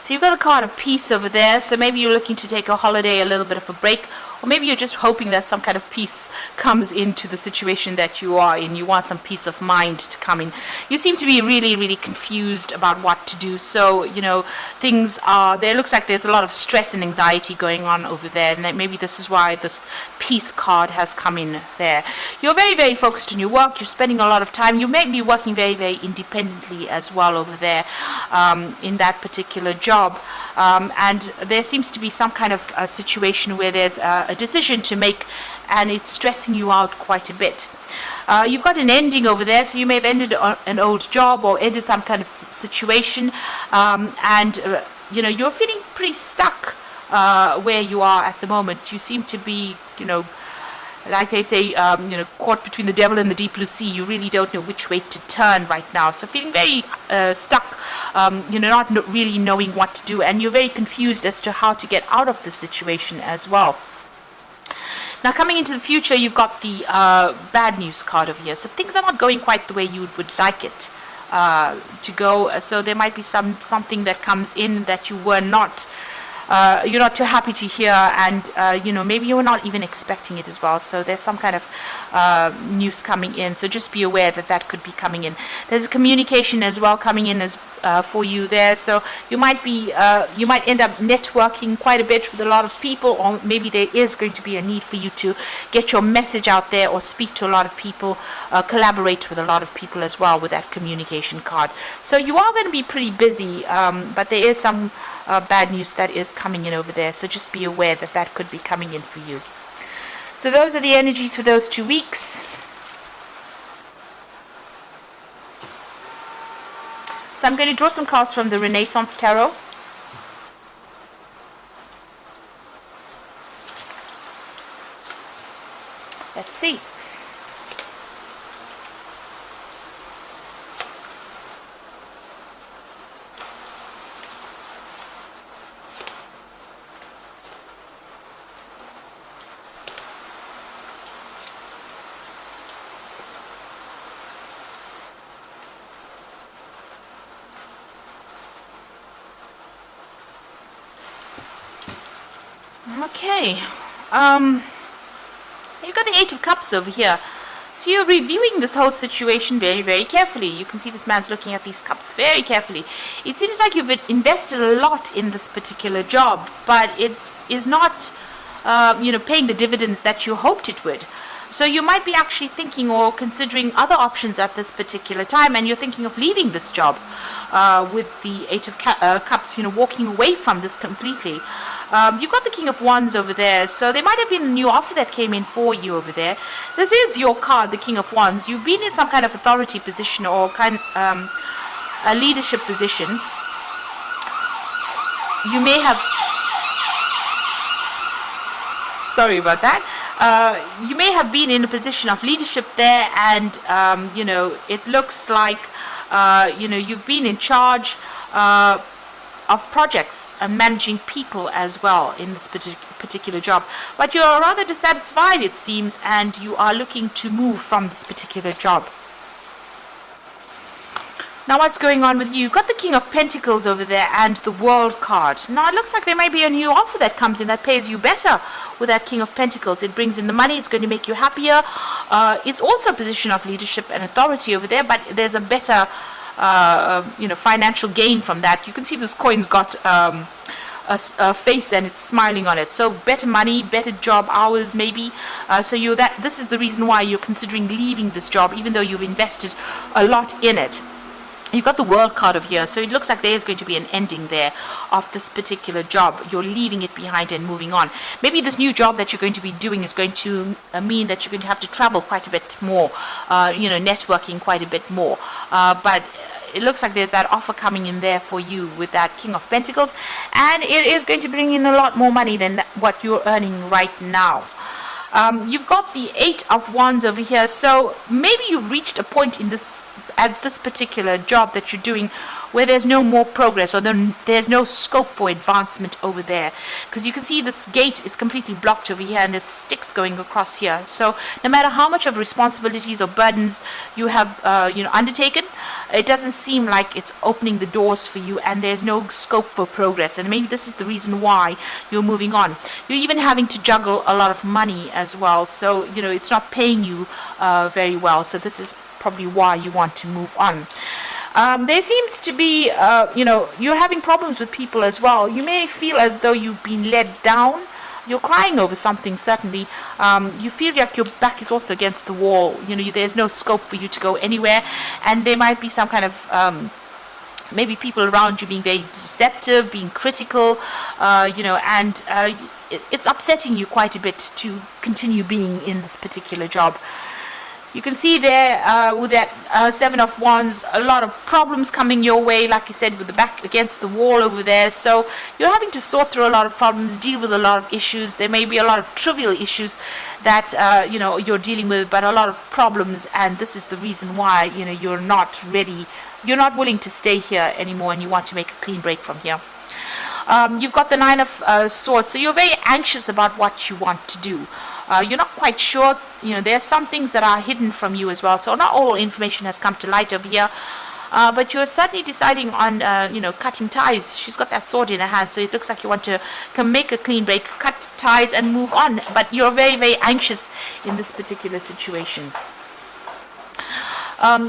So you've got the card of peace over there. So maybe you're looking to take a holiday, a little bit of a break, or maybe you're just hoping that some kind of peace comes into the situation that you are in. You want some peace of mind to come in. You seem to be really, really confused about what to do. So, you know, things are, there looks like there's a lot of stress and anxiety going on over there. And maybe this is why this peace card has come in there. You're very, very focused on your work. You're spending a lot of time. You may be working very, very independently as well over there in that particular job. And there seems to be some kind of a situation where there's a decision to make, and it's stressing you out quite a bit. You've got an ending over there, so you may have ended an old job or ended some kind of situation, and you know, you're feeling pretty stuck where you are at the moment. You seem to be, you know, like they say, you know, caught between the devil and the deep blue sea. You really don't know which way to turn right now. So feeling very stuck, you know, not really knowing what to do, and you're very confused as to how to get out of this situation as well. Now, coming into the future, you've got the bad news card over here. So things are not going quite the way you would like it to go. So there might be something that comes in that you were not, you're not too happy to hear, and you know, maybe you're not even expecting it as well. So there's some kind of news coming in. So just be aware that that could be coming in. There's a communication as well coming in as for you there. So you might be, you might end up networking quite a bit with a lot of people, or maybe there is going to be a need for you to get your message out there or speak to a lot of people, collaborate with a lot of people as well with that communication card. So you are going to be pretty busy, but there is some bad news that is coming in over there. So just be aware that that could be coming in for you. So those are the energies for those 2 weeks. So I'm going to draw some cards from the Renaissance Tarot. Let's see. Okay, you've got the Eight of Cups over here. So you're reviewing this whole situation very, very carefully. You can see this man's looking at these cups very carefully. It seems like you've invested a lot in this particular job, but it is not, you know, paying the dividends that you hoped it would. So you might be actually thinking or considering other options at this particular time, and you're thinking of leaving this job with the Eight of Cups, you know, walking away from this completely. You've got the King of Wands over there, so there might have been a new offer that came in for you over there. This is your card, the King of Wands. You've been in some kind of authority position or kind a leadership position. You may have, sorry about that. You may have been in a position of leadership there, and you know, it looks like you know, you've been in charge of projects and managing people as well in this particular job, but you're rather dissatisfied, it seems, and you are looking to move from this particular job. Now, what's going on with you? You've got the King of Pentacles over there and the World card. Now, it looks like there may be a new offer that comes in that pays you better with that King of Pentacles. It brings in the money. It's going to make you happier. It's also a position of leadership and authority over there, but there's a better, you know, financial gain from that. You can see this coin's got a face and it's smiling on it. So better money, better job hours, maybe. So this is the reason why you're considering leaving this job, even though you've invested a lot in it. You've got the World card over here, so it looks like there is going to be an ending there of this particular job. You're leaving it behind and moving on. Maybe this new job that you're going to be doing is going to mean that you're going to have to travel quite a bit more, you know, networking quite a bit more. But it looks like there's that offer coming in there for you with that King of Pentacles, and it is going to bring in a lot more money than what you're earning right now. You've got the Eight of Wands over here, so maybe you've reached a point in this, at this particular job that you're doing, where there's no more progress, or there's no scope for advancement over there. Because you can see this gate is completely blocked over here, and there's sticks going across here. So no matter how much of responsibilities or burdens you have undertaken, it doesn't seem like it's opening the doors for you, and there's no scope for progress. And maybe this is the reason why you're moving on. You're even having to juggle a lot of money as well, so it's not paying you very well. So this is probably why you want to move on. There seems to be you're having problems with people as well. You may feel as though you've been let down. You're crying over something, certainly. You feel like your back is also against the wall. There's no scope for you to go anywhere, and there might be some kind of maybe people around you being very deceptive, being critical, and it's upsetting you quite a bit to continue being in this particular job. You can see there with that Seven of Wands, a lot of problems coming your way, like I said, with the back against the wall over there. So you're having to sort through a lot of problems, deal with a lot of issues. There may be a lot of trivial issues that you're dealing with, but a lot of problems, and this is the reason why you're not ready. You're not willing to stay here anymore, and you want to make a clean break from here. You've got the Nine of Swords, so you're very anxious about what you want to do. You're not quite sure. There are some things that are hidden from you as well, so not all information has come to light over here. But you're certainly deciding on, cutting ties. She's got that sword in her hand, so it looks like you want to make a clean break, cut ties, and move on. But you're very, very anxious in this particular situation.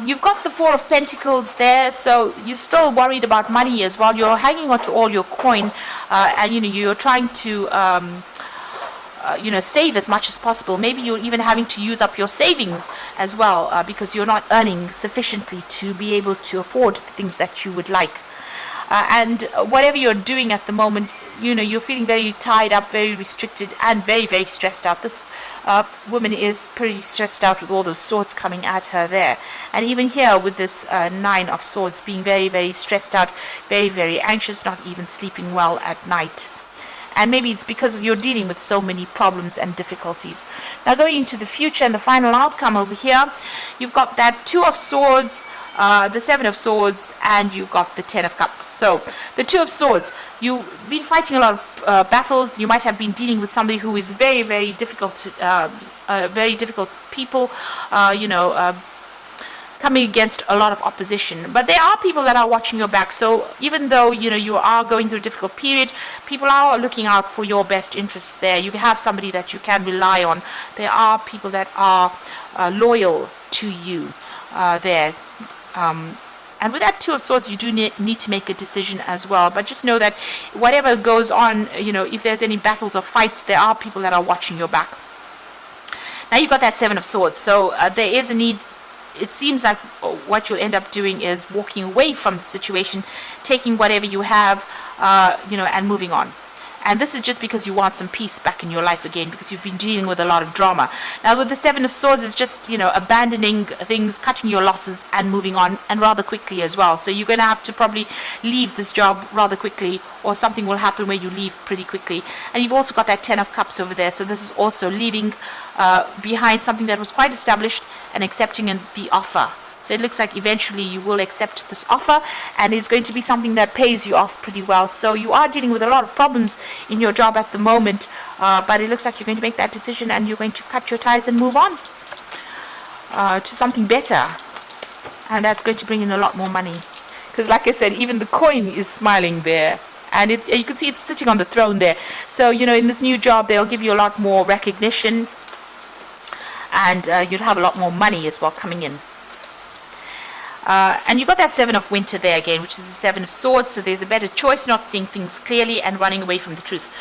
You've got the Four of Pentacles there, so you're still worried about money as well. You're hanging on to all your coin, and you're trying to save as much as possible. Maybe you're even having to use up your savings as well, because you're not earning sufficiently to be able to afford the things that you would like. And whatever you're doing at the moment, you're feeling very tied up, very restricted, and very, very stressed out. This woman is pretty stressed out with all those swords coming at her there. And even here with this Nine of Swords, being very, very stressed out, very, very anxious, not even sleeping well at night. And maybe it's because you're dealing with so many problems and difficulties. Now going into the future and the final outcome over here, you've got that Two of Swords, the Seven of Swords, and you've got the Ten of Cups. So the Two of Swords, you've been fighting a lot of battles. You might have been dealing with somebody who is very, very difficult, very difficult people, coming against a lot of opposition. But there are people that are watching your back. So even though you are going through a difficult period, people are looking out for your best interests there. You have somebody that you can rely on. There are people that are loyal to you there. And with that Two of Swords, you do need to make a decision as well. But just know that whatever goes on, if there's any battles or fights, there are people that are watching your back. Now you've got that Seven of Swords. So there is a need. It seems like what you'll end up doing is walking away from the situation, taking whatever you have, and moving on. And this is just because you want some peace back in your life again, because you've been dealing with a lot of drama. Now with the Seven of Swords, it's just, abandoning things, cutting your losses, and moving on, and rather quickly as well. So you're going to have to probably leave this job rather quickly, or something will happen where you leave pretty quickly. And you've also got that Ten of Cups over there. So this is also leaving behind something that was quite established and accepting the offer. So it looks like eventually you will accept this offer, and it's going to be something that pays you off pretty well. So you are dealing with a lot of problems in your job at the moment, but it looks like you're going to make that decision, and you're going to cut your ties and move on to something better. And that's going to bring in a lot more money. Because like I said, even the coin is smiling there. And you can see it's sitting on the throne there. So, in this new job, they'll give you a lot more recognition, and you'll have a lot more money as well coming in. And you've got that Seven of Winter there again, which is the Seven of Swords. So there's a better choice, not seeing things clearly and running away from the truth.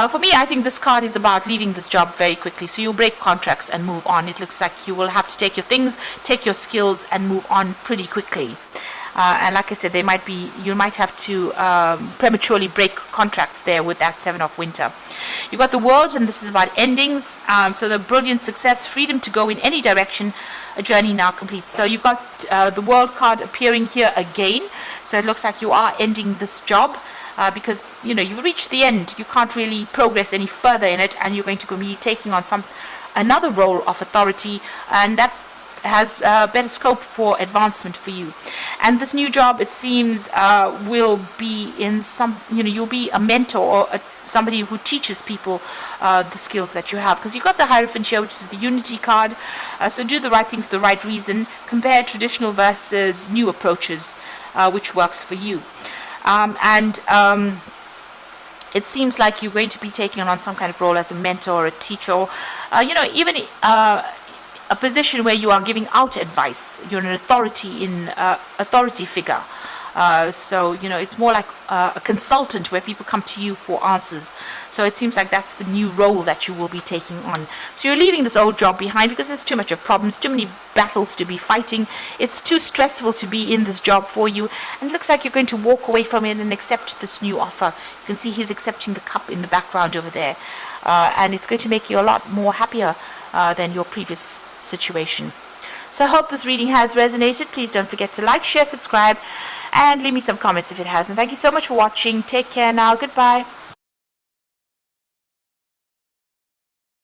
For me, I think this card is about leaving this job very quickly. So you'll break contracts and move on. It looks like you will have to take your things, take your skills, and move on pretty quickly. And like I said, you might have to prematurely break contracts there with that Seven of Winter. You've got the World, and this is about endings. So the brilliant success, freedom to go in any direction, a journey now complete. So you've got the World card appearing here again. So it looks like you are ending this job because you've reached the end. You can't really progress any further in it, and you're going to be taking on another role of authority, and that has better scope for advancement for you. And this new job, it seems, will be in some, you'll be a mentor or somebody who teaches people the skills that you have, because you've got the Hierophant here, which is the unity card. So do the right thing for the right reason. Compare traditional versus new approaches, which works for you. It seems like you're going to be taking on some kind of role as a mentor or a teacher, or even a position where you are giving out advice. You're an authority figure. So it's more like a consultant, where people come to you for answers. So it seems like that's the new role that you will be taking on. So you're leaving this old job behind because there's too much of problems, too many battles to be fighting. It's too stressful to be in this job for you, and it looks like you're going to walk away from it and accept this new offer. You can see he's accepting the cup in the background over there, and it's going to make you a lot more happier than your previous situation. So I hope this reading has resonated. Please don't forget to like, share, subscribe, and leave me some comments if it has. And thank you so much for watching. Take care now. Goodbye.